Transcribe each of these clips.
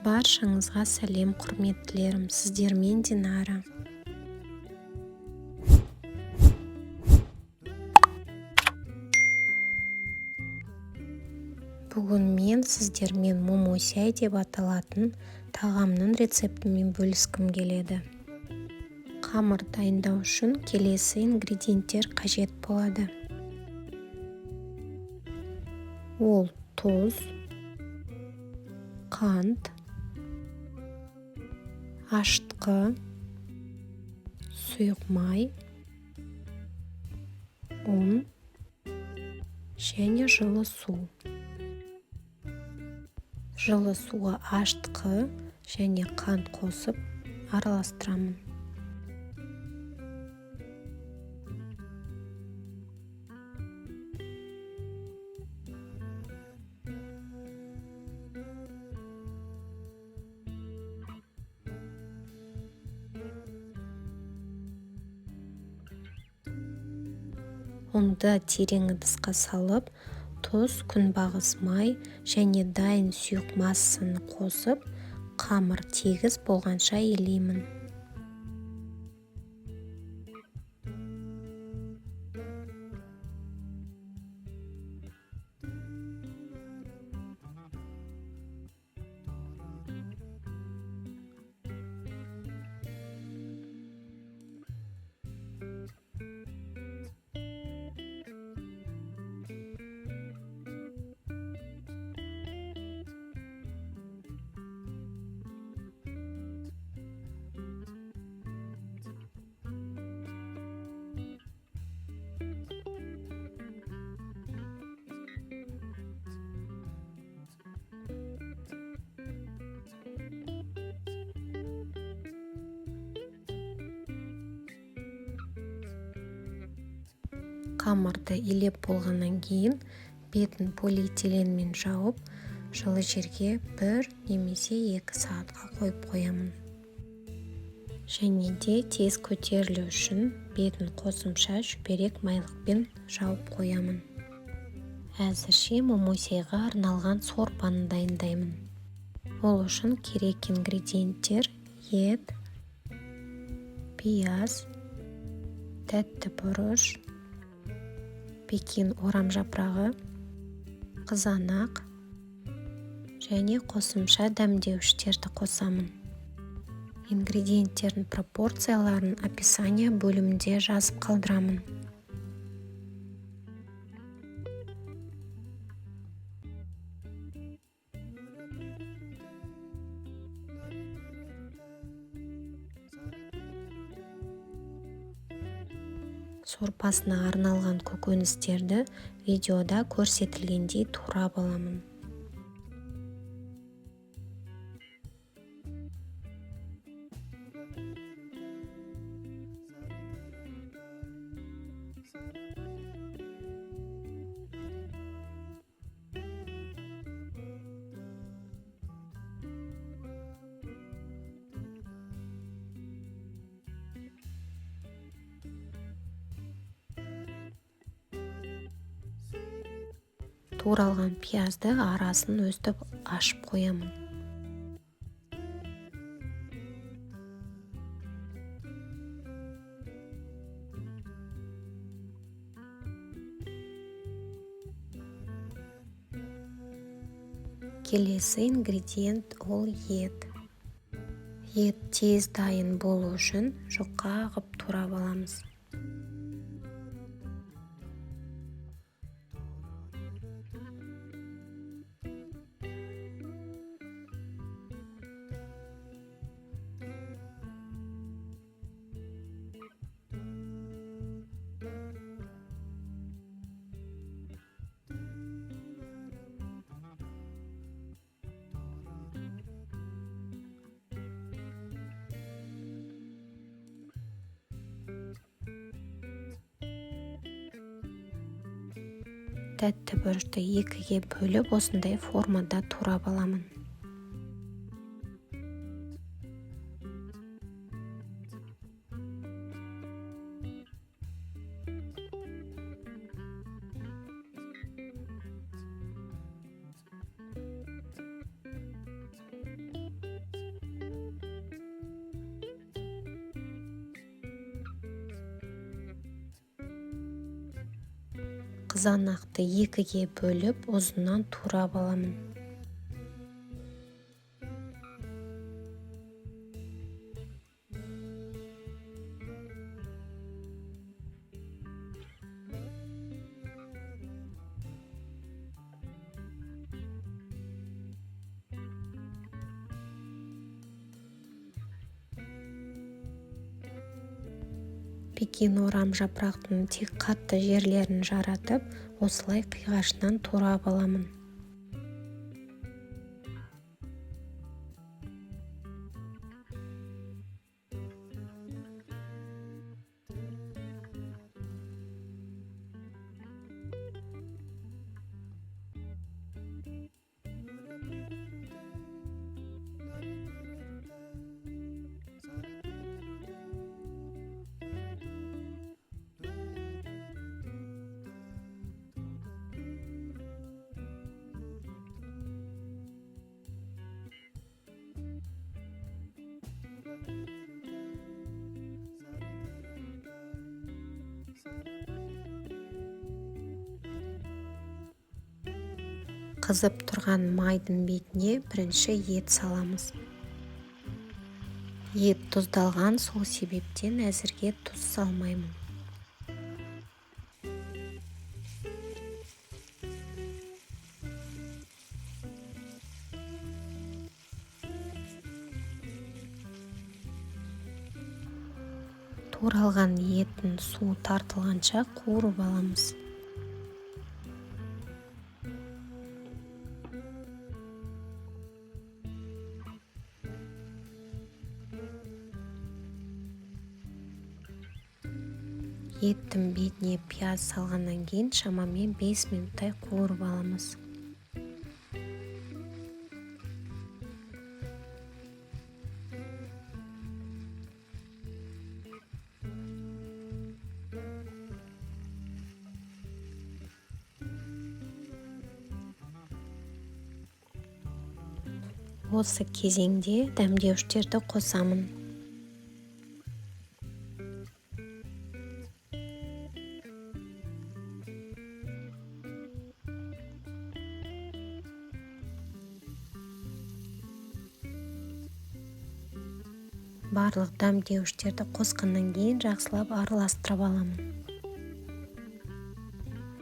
Баршаңызға сәлем, құрметтілерім, сіздермен Динара. Бүгін мен сіздермен момосяй деп аталатын тағамның рецептімен бөліскім келеді. Қамыр дайындау үшін келесі ингредиенттер қажет болады. Ол тұз, қант, ашытқы, сұйық май, ұн және жылы су. Жылы суға ашытқы және қант қосып араластырамын. Ұнды терең ыдысқа салып, тұз, күнбағыс май және дайын сұйық массаны қосып, қамыр тегіс болғанша илеймін. Қамырды илеп болғаннан кейін бетін полиэтиленмен жауып, жылы жерге 1 немесе 2 сағатқа қойып қоямын. Және де тез көтерілу үшін бетін қосымша шүберек майлықпен жауып қоямын. Әзірше момосяйға арналған сорпаны дайындаймын. Ол үшін керек ингредиенттер: ет, пияз, тәтті бұрыш, пекин орам жапырағы, қызанақ және қосымша дәмдеуіштерді қосамын. Ингредиенттердің пропорцияларын описание бөлімінде жазып қалдырамын. Сорпасына арналған көкөністерді видеода көрсетілгендей турап аламын. Туралған пиязды арасын өстіп ашып қоямын. Келесі ингредиент ол ет. Ет тез дайын болу үшін жұқа ғып турап аламыз. Тәтті бұрышты 2-ге бөліп, осындай формада турап аламын. қызанақты екіге бөліп ұзыннан турап аламын. Пекин орам жапырақтың тек қатты жерлерін жаратып, осылай қиғашынан турап аламын. Қызып тұрған майдың бетіне бірінші ет саламыз. Ет тұздалған, сол себептен әзірге тұз салмаймын. Туралған еттің суы тартылғанша қуырып аламыз. Еттің бетіне пияз салғаннан кейін шамамен 5 минуттай қуырып аламыз. Осы кезеңде дәмдеуіштерді қосамын. Барлық дәмдеуіштерді қосқаннан кейін жақсылап араластырып аламын.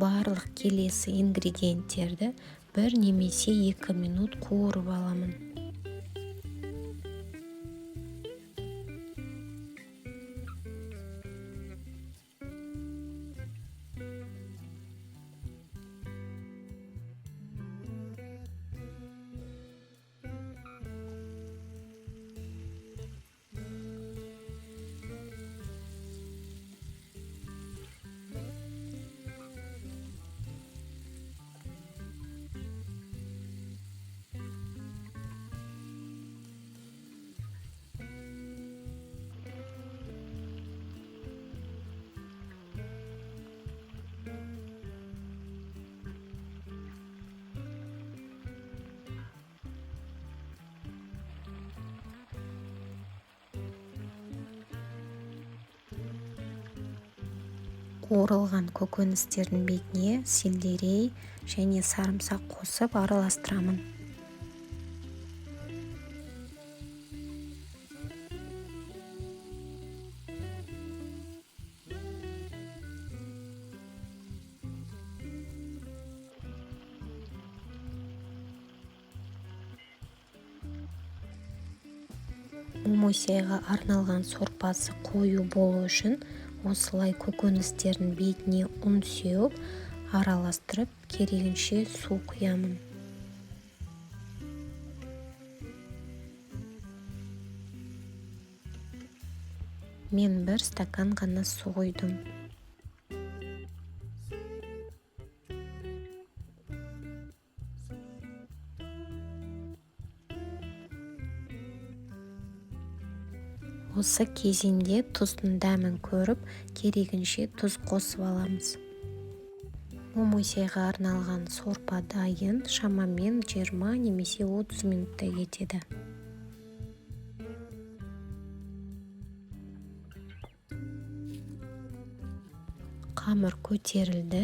Барлық келесі ингредиенттерді 1 немесе 2 минут қуырып аламын. Қуырылған көкөністердің бетіне сельдерей және сарымсақ қосып араластырамын. Момосайға арналған сорпасы қою болу үшін осылай көкөністердің бетіне ұн сеуіп, араластырып, керегінше су құямын. Мен 1 стакан ғана су құйдым. Осы кезеңде тұздың дәмін көріп, керегінше тұз қосып аламыз. Момосайға арналған сорпа дайын, шамамен 20 немесе 30 минутта кетеді. Қамыр көтерілді.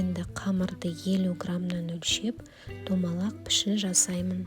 Енді қамырды 50 граммнан өлшеп, домалақ пішін жасаймын.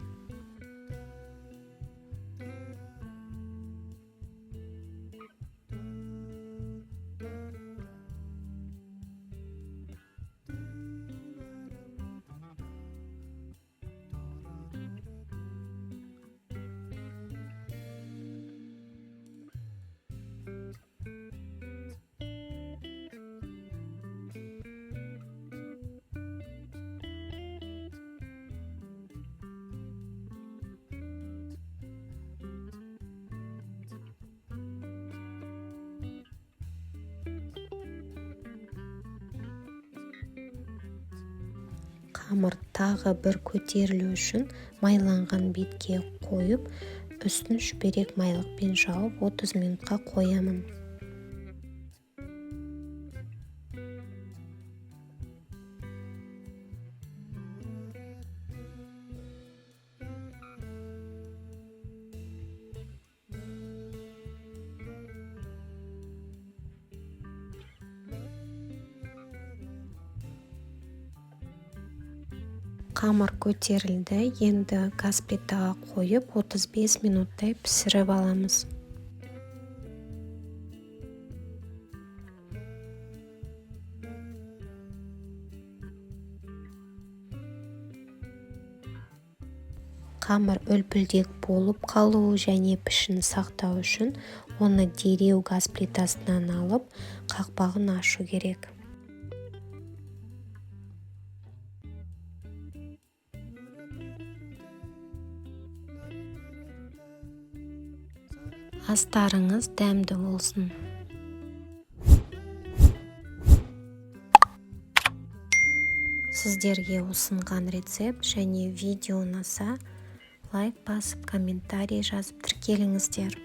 Қамыр тағы бір көтерілу үшін майланған бетке қойып, үстін шүберек майлықпен жауып 30 минутқа қоямын. Қамыр көтерілді. Енді газ плитаға қойып 35 минуттай пісіріп аламыз. Қамыр үлпілдек болып қалуы және пішін сақтау үшін оны дереу газ плитасынан алып, қақпағын ашу керек. Астарыңыз дәмді болсын. Сіздерге ұсынған рецепт және видео ұнаса, лайк басып, комментарий жазып тіркеліңіздер.